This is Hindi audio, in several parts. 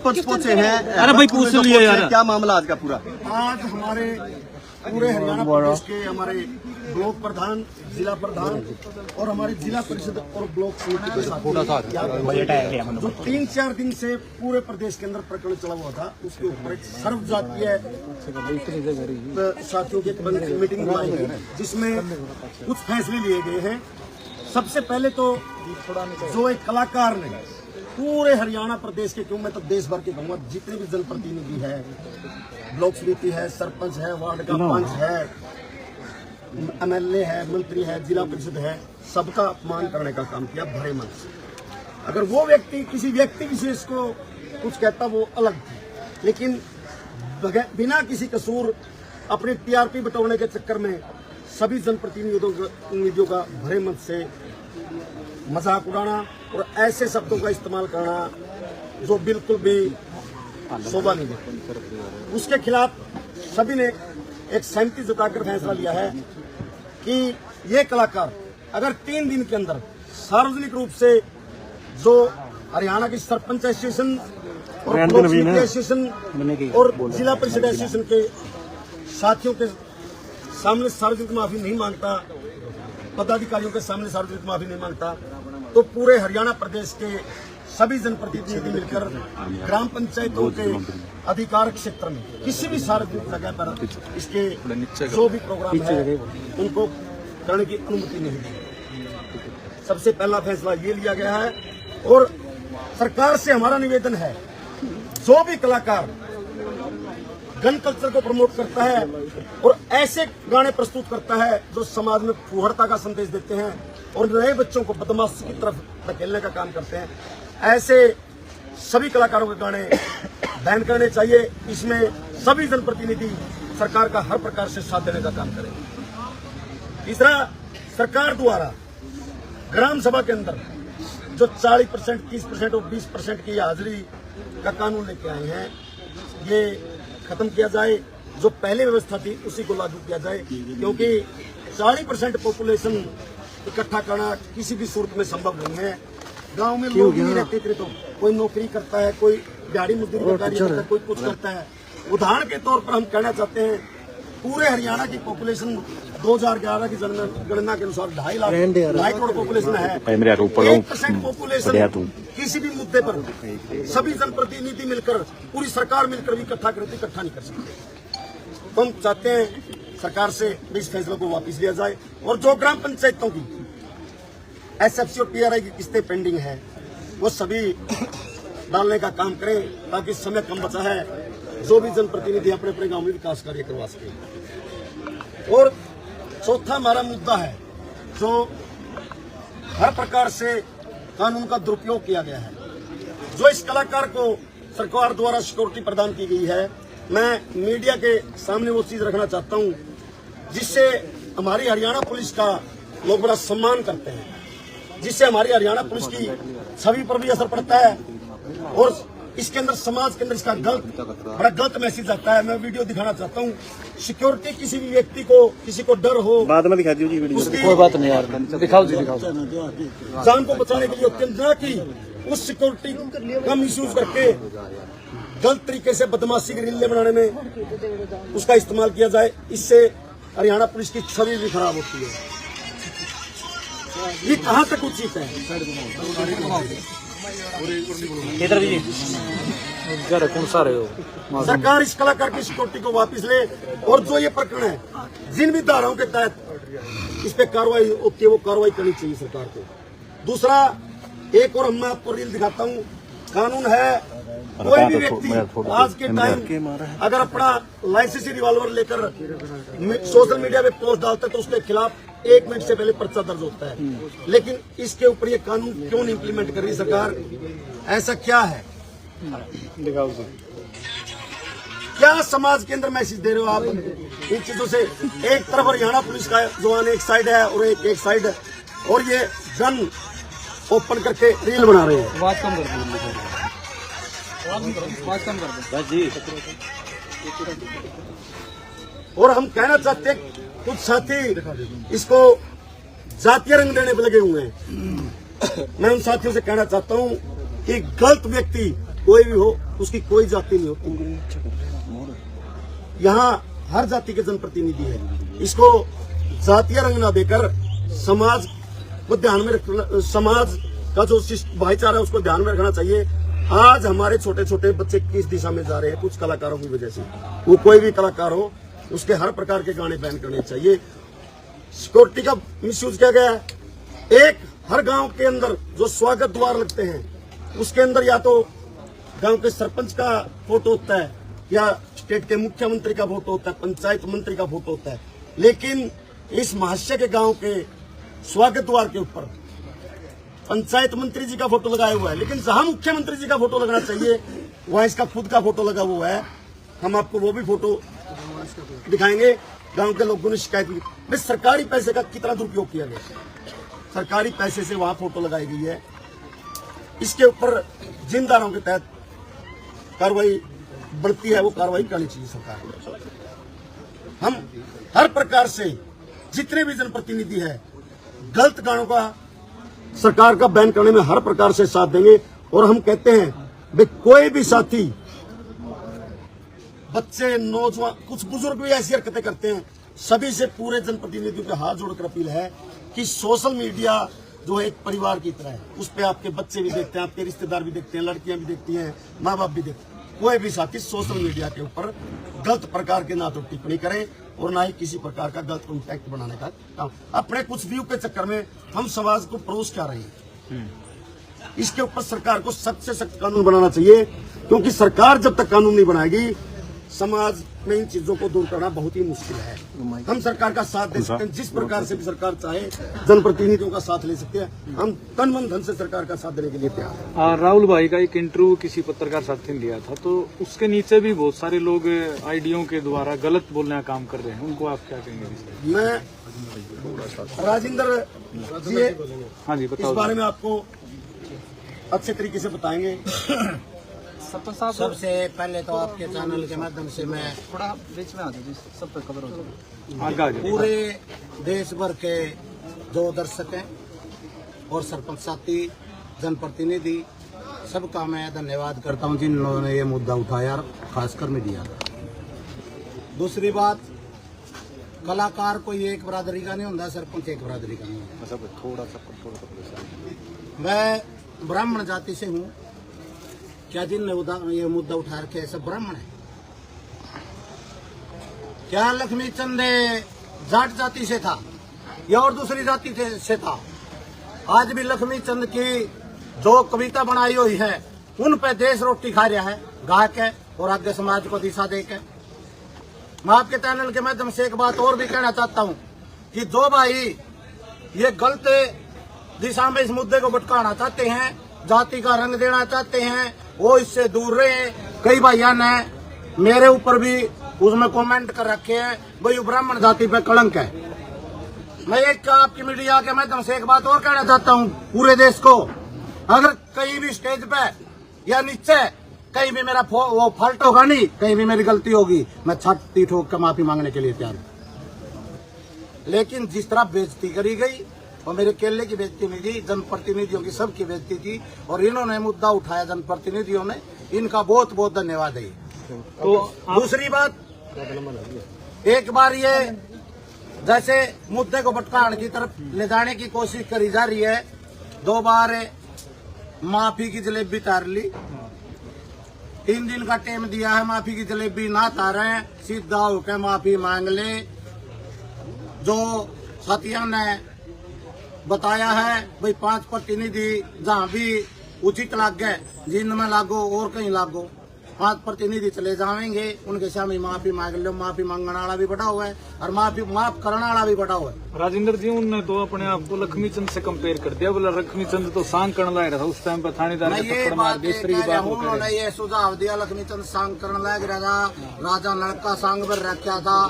पहुंचे हैं। अरे भाई पूछ लिया यार, क्या मामला आज का पूरा? आज हमारे पूरे हरियाणा प्रदेश के हमारे ब्लॉक प्रधान, जिला प्रधान और हमारे जिला परिषद और ब्लॉक समिति के साथ जो 3-4 दिन से पूरे प्रदेश के अंदर प्रकरण चला हुआ था, उसके ऊपर एक सर्वजातीय साथियों की एक मीटिंग बुलाई गई जिसमें कुछ फैसले लिए गए हैं। सबसे पहले तो जो एक कलाकार ने पूरे हरियाणा प्रदेश के, क्यों मैं तो देश भर के कहूँगा, जितने भी जनप्रतिनिधि है, ब्लॉक समिति है, सरपंच है, वार्ड का पंच है, MLA है, मंत्री है, जिला परिषद है, सबका अपमान करने का काम किया भरे मन से। अगर वो व्यक्ति किसी व्यक्ति विशेष को कुछ कहता वो अलग थी, लेकिन बिना किसी कसूर अपने TRP बटोरने के चक्कर में सभी जनप्रतिनिधियों का भरे मन से मजाक उड़ाना और ऐसे शब्दों का इस्तेमाल करना जो बिल्कुल भी शोभा नहीं देती, उसके खिलाफ सभी ने एक सहमति जताकर फैसला लिया है कि ये कलाकार अगर 3 दिन के अंदर सार्वजनिक रूप से जो हरियाणा की सरपंच एसोसिएशन और ब्लॉक समिति एसोसिएशन और जिला परिषद एसोसिएशन के साथियों के सामने सार्वजनिक माफी नहीं मांगता, पदाधिकारियों के सामने सार्वजनिक माफी नहीं मांगता, तो पूरे हरियाणा प्रदेश के सभी जनप्रतिनिधि मिलकर ग्राम पंचायतों के अधिकार क्षेत्र में किसी भी सार्वजनिक जगह पर इसके जो भी प्रोग्राम है उनको करने की अनुमति नहीं दी। सबसे पहला फैसला ये लिया गया है और सरकार से हमारा निवेदन है, जो भी कलाकार गन कल्चर को प्रमोट करता है और ऐसे गाने प्रस्तुत करता है जो समाज में फुहरता का संदेश देते हैं और नए बच्चों को बदमाशी की तरफ धकेलने का काम करते हैं, ऐसे सभी कलाकारों के गाने बैन करने चाहिए। इसमें सभी जनप्रतिनिधि सरकार का हर प्रकार से साथ देने का काम करें। तीसरा, सरकार द्वारा ग्राम सभा के अंदर जो 40%, 30% और 20% की हाजिरी का कानून लेके आए हैं, ये खत्म किया जाए। जो पहले व्यवस्था थी उसी को लागू किया जाए, क्योंकि 40% पॉपुलेशन इकट्ठा करना किसी भी सूरत में संभव नहीं है। गांव में लोग नहीं रहते थे, तो कोई नौकरी करता है, कोई दिहाड़ी मजदूरी का कार्य करता है, कोई कुछ करता है। उदाहरण के तौर पर हम कहना चाहते हैं, पूरे हरियाणा की पॉपुलेशन 2011 की जनगणना के अनुसार 2.5 करोड़ पॉपुलेशन है। 1% पॉपुलेशन किसी भी मुद्दे पर सभी जनप्रतिनिधि मिलकर, पूरी सरकार मिलकर भी इकट्ठा नहीं कर सकते। तो हम चाहते हैं सरकार से इस फैसले को वापस लिया जाए और जो ग्राम पंचायतों की SFC और TRI की किस्तें पेंडिंग है वो सभी डालने का काम करें, ताकि समय कम बचा है, जो भी जनप्रतिनिधि अपने अपने गांव में विकास कार्य करवा सके। और चौथा हमारा मुद्दा है, जो हर प्रकार से कानून का दुरुपयोग किया गया है। जो इस कलाकार को सरकार द्वारा सिक्योरिटी प्रदान की गई है, मैं मीडिया के सामने वो चीज रखना चाहता हूं जिससे हमारी हरियाणा पुलिस का लोग बड़ा सम्मान करते हैं, जिससे हमारी हरियाणा पुलिस की छवि पर भी असर पड़ता है और इसके अंदर समाज के अंदर इसका बड़ा गलत मैसेज आता है। मैं वीडियो दिखाना चाहता हूँ। सिक्योरिटी किसी भी व्यक्ति को, किसी को डर हो, बाद में दिखा दीजिए वीडियो, कोई बात नहीं यार, दिखाओ जान को बचाने के लिए होते हैं, ना कि उस सिक्योरिटी का मिसयूज करके गलत तरीके से बदमाशी के रीले बनाने में उसका इस्तेमाल किया जाए। इससे हरियाणा पुलिस की छवि भी खराब होती है। ये कहाँ तक उचित है? सरकार इस कलाकार की सिक्योरिटी को वापस ले और जो ये प्रकरण है, जिन भी धाराओं के तहत इस पे कार्रवाई होती है वो कार्रवाई करनी चाहिए सरकार को। दूसरा, एक और मैं आपको रील दिखाता हूँ। कानून है, कोई भी व्यक्ति आज के टाइम अगर अपना लाइसेंसी रिवॉल्वर लेकर सोशल मीडिया पे पोस्ट डालता है तो उसके खिलाफ 1 मिनट से पहले पर्चा दर्ज होता है। लेकिन इसके ऊपर ये कानून क्यों नहीं इम्प्लीमेंट कर रही सरकार? ऐसा क्या है? क्या समाज के अंदर मैसेज दे रहे हो आप इन चीजों से? एक तरफ हरियाणा पुलिस का जवान एक साइड है और एक साइड है, और ये गन ओपन करके रील बना रहे हैं। बात कम कर दो। और हम कहना चाहते हैं, कुछ साथी इसको जातीय रंग देने पर लगे हुए हैं। मैं उन साथियों से कहना चाहता हूं कि गलत व्यक्ति कोई भी हो, उसकी कोई जाति नहीं होती। यहाँ हर जाति के जनप्रतिनिधि है। इसको जातीय रंग ना देकर समाज को ध्यान में रखना, समाज का जो भाईचारा है उसको ध्यान में रखना चाहिए। आज हमारे छोटे छोटे बच्चे किस दिशा में जा रहे हैं, कुछ कलाकारों की वजह से। वो कोई भी कलाकार हो, उसके हर प्रकार के गाने बैन करने चाहिए। सिक्योरिटी का मिसयूज किया गया है। एक हर गांव के अंदर जो स्वागत द्वार लगते हैं, उसके अंदर या तो गांव के सरपंच का फोटो होता है, या स्टेट के मुख्यमंत्री का फोटो होता है, पंचायत मंत्री का फोटो होता है। लेकिन इस महाशय के गांव के स्वागत द्वार के ऊपर पंचायत मंत्री जी का फोटो लगाया हुआ है, लेकिन जहां मुख्यमंत्री जी का फोटो लगना चाहिए वहां इसका खुद का फोटो लगा हुआ है। हम आपको वो भी फोटो दिखाएंगे। गांव के लोगों ने शिकायत की, भाई सरकारी पैसे का कितना दुरुपयोग किया गया। सरकारी पैसे से वहां फोटो लगाई गई है। इसके ऊपर जिन धाराओं के तहत कार्रवाई बढ़ती है, वो कार्रवाई करनी चाहिए सरकार को। हम हर प्रकार से जितने भी जनप्रतिनिधि है, गलत गानों का सरकार का बैन करने में हर प्रकार से साथ देंगे। और हम कहते हैं भाई कोई भी साथी, बच्चे, नौजवान, कुछ बुजुर्ग भी ऐसी हरकतें करते हैं, सभी से पूरे जनप्रतिनिधियों के हाथ जोड़कर अपील है कि सोशल मीडिया जो एक परिवार की तरह है, उस पर आपके बच्चे भी देखते हैं, आपके रिश्तेदार भी देखते हैं, लड़कियां भी देखती हैं, माँ बाप भी देखते हैं। कोई भी साथी सोशल मीडिया के ऊपर गलत प्रकार के ना तो टिप्पणी करें और ना ही किसी प्रकार का गलत कॉन्टैक्ट बनाने का काम। अपने कुछ व्यू के चक्कर में हम समाज को परोस क्या रहे हैं। इसके ऊपर सरकार को सख्त से सख्त कानून बनाना चाहिए, क्योंकि सरकार जब तक कानून नहीं बनाएगी, समाज में इन चीजों को दूर करना बहुत ही मुश्किल है। हम सरकार का साथ दे सकते हैं, जिस प्रकार से भी सरकार चाहे जनप्रतिनिधियों का साथ ले सकते हैं। हम तन मन धन से सरकार का साथ देने के लिए तैयार हैं। राहुल भाई का एक इंटरव्यू किसी पत्रकार साथी ने लिया था, तो उसके नीचे भी बहुत सारे लोग आईडियों के द्वारा गलत बोलने का काम कर रहे हैं, उनको आप क्या कहेंगे? मैं राजेंद्र जी, हाँ जी, इस बारे में आपको अच्छे तरीके से बताएंगे। सबसे पहले तो आपके चैनल के माध्यम से मैं थोड़ा बीच में आ जाऊँ, सब पे खबर हो जाए। पूरे देश भर के जो दर्शक हैं और सरपंच साथी, जनप्रतिनिधि, सबका मैं धन्यवाद करता हूं जिन्होंने ये मुद्दा उठाया, खासकर मीडिया का। दूसरी बात, कलाकार कोई एक बरादरी का नहीं होता, सरपंच एक बरादरी का नहीं होता। मैं ब्राह्मण जाति से हूँ। क्या जिनने ये मुद्दा उठा रखे सब ब्राह्मण है? क्या लक्ष्मी चंद जाट जाति से था या और दूसरी जाति से था? आज भी लक्ष्मी चंद की जो कविता बनाई हुई है, उन पे देश रोटी खा रहा है, गा के और आगे समाज को दिशा दे के। मैं आपके चैनल के माध्यम से एक बात और भी कहना चाहता हूँ कि जो भाई ये गलत दिशा में इस मुद्दे को भटकाना चाहते हैं, जाति का रंग देना चाहते हैं, वो इससे दूर रहे। कई भाइयों ने मेरे ऊपर भी उसमें कमेंट कर रखे हैं, भाई ब्राह्मण जाति पे कलंक है। मैं एक आपकी मीडिया के माध्यम से एक बात और कहना चाहता हूँ पूरे देश को, अगर कहीं भी स्टेज पे या नीचे कहीं भी मेरा वो फॉल्ट होगा नहीं, कहीं भी मेरी गलती होगी, मैं छाती ठोक कर माफी मांगने के लिए तैयार हूँ। लेकिन जिस तरह बेइज्जती करी गई, और मेरे केले की बेइज्जती नहीं थी, जनप्रतिनिधियों की सबकी बेइज्जती थी, और इन्होंने मुद्दा उठाया जनप्रतिनिधियों ने, इनका बहुत बहुत धन्यवाद है। तो दूसरी बात, एक बार ये जैसे मुद्दे को भटकाने की तरफ ले जाने की कोशिश करी जा रही है, 2 बार माफी की जलेबी तार ली, 3 दिन का टाइम दिया है, माफी की जलेबी ना तारे, सीधा होकर माफी मांग ले। जो साथियों ने बताया है भाई 5 प्रतिनिधि जहाँ भी उचित लाग गए, जिन में लागो और कहीं लागो, 5 प्रतिनिधि चले जाएंगे, उनके सामने माफी मांग लो। माफी मांगने वाला भी बड़ा हुआ है और माफ करने वाला भी बड़ा हुआ है। राजेंद्र जी, उनने तो अपने आप को लक्ष्मी चंद से कंपेयर कर दिया, बोला लक्ष्मी चंद तो सांग करने लग रहा था उस टाइम पर, थानेदार उन्होंने ये सुझाव दिया, लक्ष्मी चंद सांग करने लग रहा था, राजा नल का सांग भर रखा था।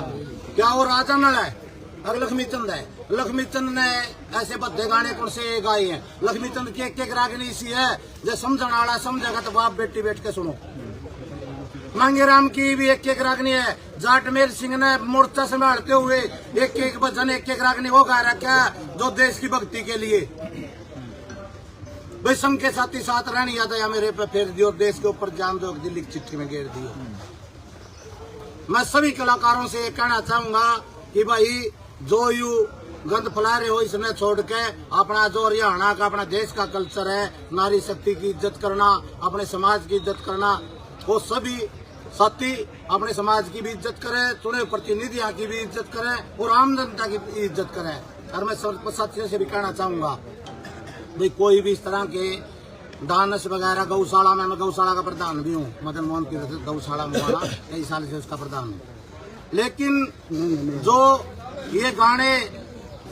क्या वो राजा नल है और लक्ष्मी चंद है? लक्ष्मी चंद ने ऐसे बद्दे गाने कौन से गाए हैं? लक्ष्मी चंद की एक रागनी इसी है, जो समझने वाला समझेगा तो बाप बेटी बैठ के सुनो। मांगेराम की भी एक रागनी है। जाटमेर सिंह ने मोर्चा संभालते हुए एक भजन एक रागनी वो गा रखा है, जो देश की भक्ति के लिए। भाई संघ के साथी साथ रहने आता या मेरे पे फेर दियो, देश के ऊपर जान दो, दिल्ली की चिट्ठी में घेर दियो। मैं सभी कलाकारों से ये कहना चाहूंगा कि भाई जो यू गंद फैला रहे हो इसमें छोड़ के अपना जो हरियाणा का अपना देश का कल्चर है, नारी शक्ति की इज्जत करना, अपने समाज की इज्जत करना, वो सभी साथी अपने समाज की भी इज्जत करें, चुने प्रतिनिधियों की भी इज्जत करें और आम जनता की भी इज्जत करें। और मैं साथियों से भी कहना चाहूंगा भाई कोई भी इस तरह के डांस वगैरह गौशाला में, मैं गौशाला का प्रधान भी हूँ, मदन मोहन की गौशाला में कई साल से उसका प्रधान हूँ, लेकिन जो ये गाने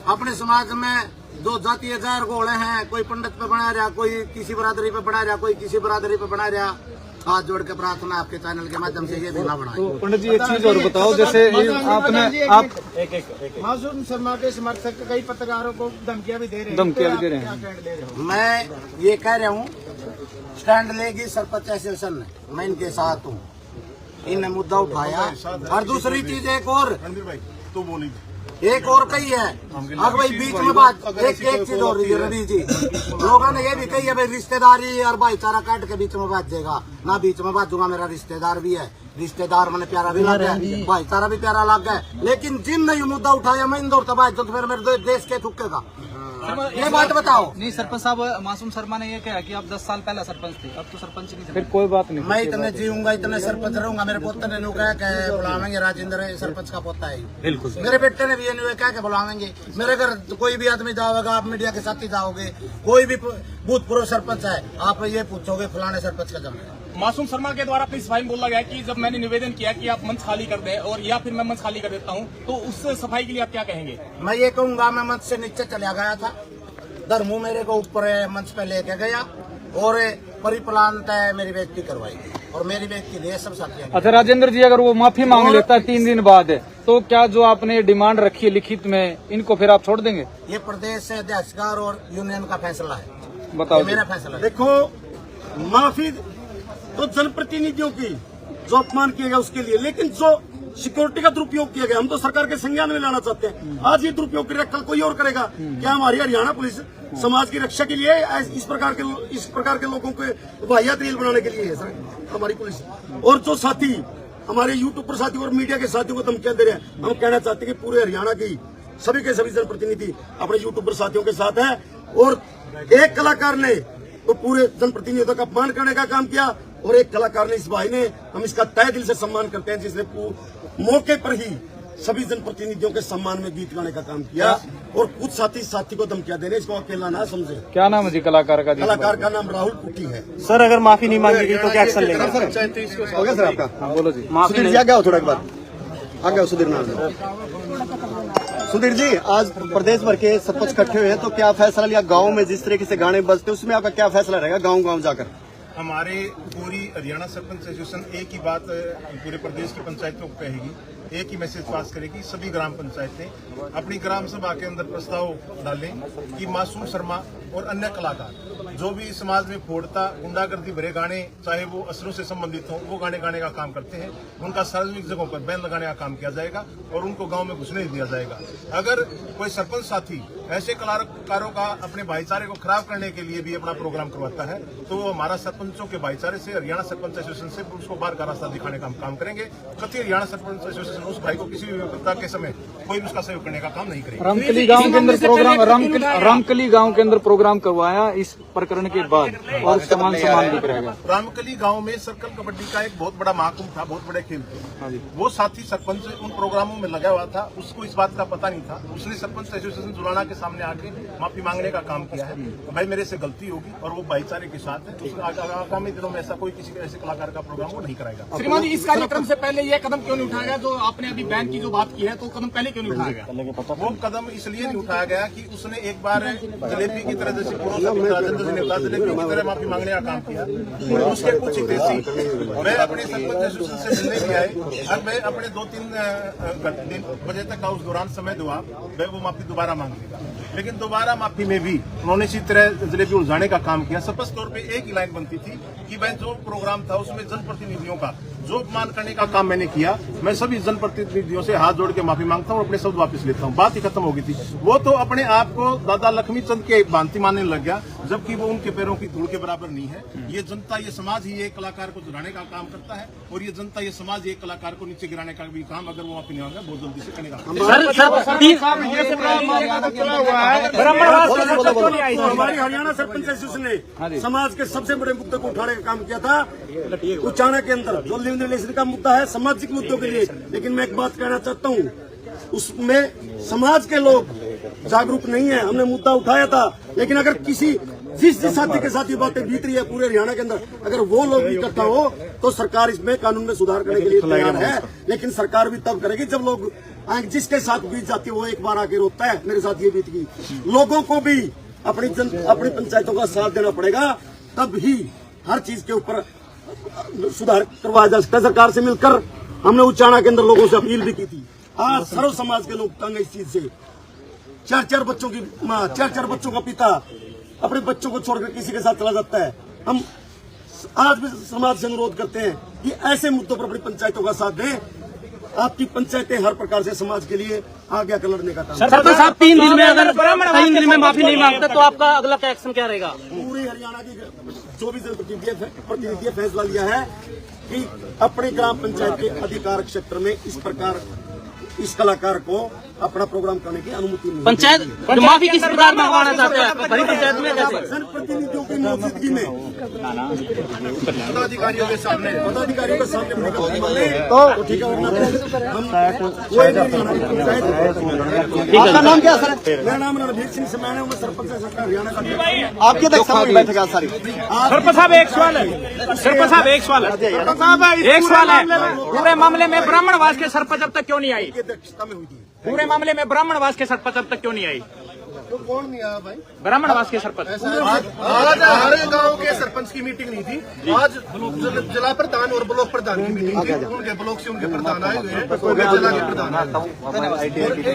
अपने समाज में जो जातीय जहर घोले हैं, कोई पंडित पे बना रहा, कोई किसी बरादरी पे बना रहा, कोई किसी बरादरी पे बना रहा, हाथ जोड़ के प्रार्थना आपके चैनल के माध्यम से ये भी ना बनाए। तो पंडित जी एक चीज और बताओ, जैसे आपने आप मासूम शर्मा के समर्थक कई पत्रकारों को धमकियां भी दे रहे हैं, मैं ये कह रहा हूँ स्टैंड लेगी सरपंच एसोसिएशन, मैं इनके साथ हूँ, इनने मुद्दा उठाया। और दूसरी चीज एक और तो बोली एक और कही है, अब भाई बीच में बात एक चीज हो रही है रवि जी, लोगों ने ये भी कही है भाई रिश्तेदारी और भाईचारा काट के बीच में बात देगा ना, बीच में बात दूंगा, मेरा रिश्तेदार भी है, रिश्तेदार मैंने प्यारा भी लग है, भाईचारा भी प्यारा लग है, लेकिन जिन ने ये मुद्दा उठाया मैं इंदौर तबाह तो फिर मेरे देश के थुकेगा, ये बात बताओ। नहीं सरपंच साहब, मासूम शर्मा ने ये कहा कि आप 10 साल पहले सरपंच थे, अब तो सरपंच नहीं थे। फिर कोई बात नहीं, मैं इतने जीऊंगा, इतने सरपंच रहूंगा, मेरे पोते ने नु कहा कि बुलावेंगे, राजेंद्र सरपंच का पोता है, बिल्कुल मेरे बेटे ने भी ये नु कहा कि बुलावेंगे। मेरे घर कोई भी आदमी जाओगे, आप मीडिया के साथ ही जाओगे, कोई भी भूतपूर्व सरपंच है, आप ये पूछोगे फलाने सरपंच का जमा। मासूम शर्मा के द्वारा अपनी सफाई में बोला गया कि जब मैंने निवेदन किया कि आप मंच खाली कर दें और या फिर मैं मंच खाली कर देता हूं, तो उस सफाई के लिए आप क्या कहेंगे? मैं ये कहूंगा, मैं मंच से नीचे चला गया था, धर्मू मेरे को ऊपर मंच पे लेके गया और परिप्लांत मेरी बेइज्जती करवाई और मेरी बेइज्जती लिए सब साथी। अच्छा राजेंद्र जी, अगर वो माफी मांग लेता है 3 दिन बाद, तो क्या जो आपने डिमांड रखी है लिखित में, इनको फिर आप छोड़ देंगे? ये प्रदेश से अध्यक्षकार और यूनियन का फैसला है, बताओ। मेरा फैसला है। देखो, माफी तो जनप्रतिनिधियों की जो अपमान किया गया उसके लिए, लेकिन जो सिक्योरिटी का दुरुपयोग किया गया, हम तो सरकार के संज्ञान में लाना चाहते हैं। आज ये दुरुपयोग करेगा, कल कोई और करेगा। क्या हमारी हरियाणा पुलिस समाज की रक्षा के लिए इस प्रकार के लोगों को वाहियात रील बनाने के लिए है सर हमारी पुलिस? और जो साथी हमारे यूट्यूब पर साथी और मीडिया के साथियों को धमकियां दे रहे हैं, हम कहना चाहते हैं कि पूरे हरियाणा की सभी के सभी जनप्रतिनिधि अपने यूट्यूब पर साथियों के साथ हैं और एक कलाकार ने तो पूरे जनप्रतिनिधियों का अपमान करने का काम किया और एक कलाकार ने, इस भाई ने, हम इसका तहे दिल से सम्मान करते हैं, जिसने मौके पर ही सभी जनप्रतिनिधियों के सम्मान में गीत गाने का काम किया और कुछ साथी को धमकियां देने, इसको अकेला ना समझे। क्या नाम है जी कलाकार का? कलाकार का नाम राहुल पुटी है। सर अगर माफी नहीं मांगेगी तो क्या एक्शन लेंगे? हो गया सर आपका? हाँ बोलो जी। सुधीर जी आ गया हो थोड़ा एक बार, आ गया सुधीर नाम। सुधीर जी, आज प्रदेश भर के सरपंच इकट्ठे हुए हैं, तो क्या फैसला लिया? गाँव में जिस तरीके से गाने बजते उसमें आपका क्या फैसला रहेगा गाँव जाकर? हमारे पूरी हरियाणा सरपंच एसोसिएशन एक ही बात पूरे प्रदेश की पंचायतों को कहेगी, एक ही मैसेज पास करेगी। सभी ग्राम पंचायतें अपनी ग्राम सभा के अंदर प्रस्ताव डालें कि मासूम शर्मा और अन्य कलाकार जो भी समाज में फोड़ता गुंडागर्दी भरे गाने, चाहे वो असरों से संबंधित हों, वो गाने गाने का काम करते हैं, उनका सार्वजनिक जगहों पर बैन लगाने का काम किया जाएगा और उनको गांव में घुसने नहीं दिया जाएगा। अगर कोई सरपंच साथी ऐसे कलाकारों का अपने भाईचारे को खराब करने के लिए भी अपना प्रोग्राम करवाता है, तो वो हमारा सरपंचों के भाईचारे से, हरियाणा सरपंच एसोसिएशन से उसको बाहर का रास्ता दिखाने का काम करेंगे। कभी हरियाणा सरपंच एसोसिएशन उस भाई को किसी भी विपदा के समय कोई उसका सहयोग करने का काम नहीं करेगा। रामकली गांव के अंदर प्रोग्राम, रामकली गांव के अंदर प्रोग्राम करवाया इस प्रकरण के बाद और समान दिख रहेगा। रामकली गांव में सर्कल कबड्डी का एक बहुत बड़ा महाकुंभ था, बहुत बड़े खेल थे। वो साथी सरपंच उन प्रोग्रामों में लगा हुआ था, उसको इस बात का पता नहीं था। उसने सरपंच एसोसिएशन जुलाना के सामने आके माफी मांगने का काम किया है। तो भाई मेरे से गलती होगी और वो भाईचारे के साथ है, आगामी दिनों में ऐसा कोई किसी ऐसे कलाकार का प्रोग्राम वो नहीं कराएगा। श्रीमान जी, इस कार्यक्रम से पहले ये कदम क्यों नहीं उठाया गया? जो आपने अभी बैन की जो बात की है, तो कदम पहले क्यों नहीं उठाया गया? वो कदम इसलिए नहीं उठाया गया कि उसने एक बार जलेबी की तरह, जैसे राजेंद्र जी ने कहा, जलेबी की तरह माफी मांगने का काम किया और उसके कुछ ही देसी मैं अपने सरपंच एसोसिएशन से मिलने भी आए और मैं अपने 2-3 बजे तक का उस दौरान समय दुआ, मैं वो माफी दोबारा मांग लेगा। लेकिन दोबारा माफी में भी उन्होंने इसी तरह जलेबी उलझाने का काम किया। स्पष्ट तौर पे एक ही लाइन बनती थी कि भाई जो प्रोग्राम था उसमें जनप्रतिनिधियों का जो अपमान करने का काम मैंने किया, मैं सभी जनप्रतिनिधियों से हाथ जोड़ के माफी मांगता हूँ और अपने शब्द वापस लेता हूँ। बात ही खत्म हो गई थी। वो तो अपने आप को दादा लक्ष्मी चंद के भांति मानने लग गया, जबकि वो उनके पैरों की धूल के बराबर नहीं है। ये जनता, ये समाज ही एक कलाकार को गिराने का काम करता है और ये जनता, ये समाज एक कलाकार को नीचे गिराने का भी काम, अगर वो माफी नहीं मांगा, बहुत जल्दी से करने का। हमारी हरियाणा सरपंच एसोसिएशन ने समाज के सबसे बड़े मुद्दे को उठाने का काम किया था उचाना के अंदर, जो लिव रिलेशन का मुद्दा है सामाजिक मुद्दों के लिए। लेकिन मैं एक बात कहना चाहता हूँ, उसमें समाज के लोग जागरूक नहीं है। हमने मुद्दा उठाया था, लेकिन अगर किसी जिस साथी के साथ ये बातें बीत रही है पूरे हरियाणा के अंदर, अगर वो लोग इकट्ठा हो तो सरकार इसमें कानून में सुधार करने के लिए तैयार है। लेकिन सरकार भी तब करेगी जब लोग जिसके साथ बीत जाती है वो एक बार आके रोकता है मेरे साथ ये बीत गई। लोगों को भी अपनी पंचायतों का साथ देना पड़ेगा, तब ही हर चीज के ऊपर सुधार करवाया जा सकता है। सरकार से मिलकर हमने उचाना के अंदर लोगों से अपील भी की थी। आज सर्व समाज के लोग तंग इस चीज से। चार बच्चों की माँ, चार बच्चों का पिता अपने बच्चों को छोड़कर किसी के साथ चला जाता है। हम आज भी समाज से अनुरोध करते हैं कि ऐसे मुद्दों पर अपनी पंचायतों का साथ दें। आपकी पंचायतें हर प्रकार से समाज के लिए आगे आकर लड़ने का काम। सरपंच साहब 3 दिन में अगर 3 दिन में माफी नहीं मांगते तो आपका अगला क्या एक्शन क्या रहेगा? पूरी हरियाणा की जो भी जनप्रतिनिधि ने फैसला लिया है कि अपने ग्राम पंचायत के अधिकार क्षेत्र में इस प्रकार इस कलाकार को अपना प्रोग्राम करने की अनुमति नहीं। पंचायत माफी किस प्रकार मंगवाना चाहते हैं? बड़ी पंचायत में कैसे? जनप्रतिनिधियों की मौजूदगी में पदाधिकारियों के सामने तो ठीक है, आपका नाम क्या सर? मेरा नाम रणधीर सिंह से, मैं सरपंच हरियाणा का। आपके दफ्तर में बैठेगा सारी। सरपंच साहब एक सवाल है, सरपंच साहब एक सवाल है, पूरे मामले में ब्राह्मणवास के सरपंच अब तक क्यों नहीं आई? अध्यक्षता में हुई थी। पूरे मामले में ब्राह्मणवास के सरपंच अब तक क्यों नहीं आई? तो कौन नहीं आया भाई? ब्राह्मणवास के सरपंच आज हर गांव के सरपंच की मीटिंग नहीं थी। आज जिला प्रधान और ब्लॉक प्रधान की मीटिंग थी। उनके ब्लॉक से उनके प्रधान आए हुए हैं, जिला के प्रधान।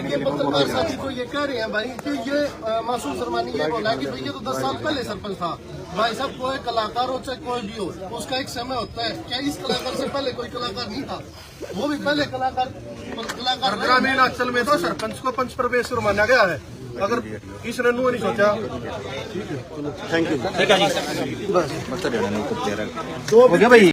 ये पत्रकार साथी तो ये कह रहे हैं भाई कि ये मासूम शर्मा ने ये बोला कि भाई ये तो 10 साल पहले सरपंच था। भाई साहब, कोई कलाकार हो चाहे कोई भी हो, उसका एक समय होता है। क्या इस कलाकार से पहले कोई कलाकार नहीं था? वो भी पहले कलाकार ग्रामीण अंचल में तो सरपंच को पंच परमेश्वर माना गया है। अगर किसी ने नहीं सोचा, थैंक यू, थैंक यू।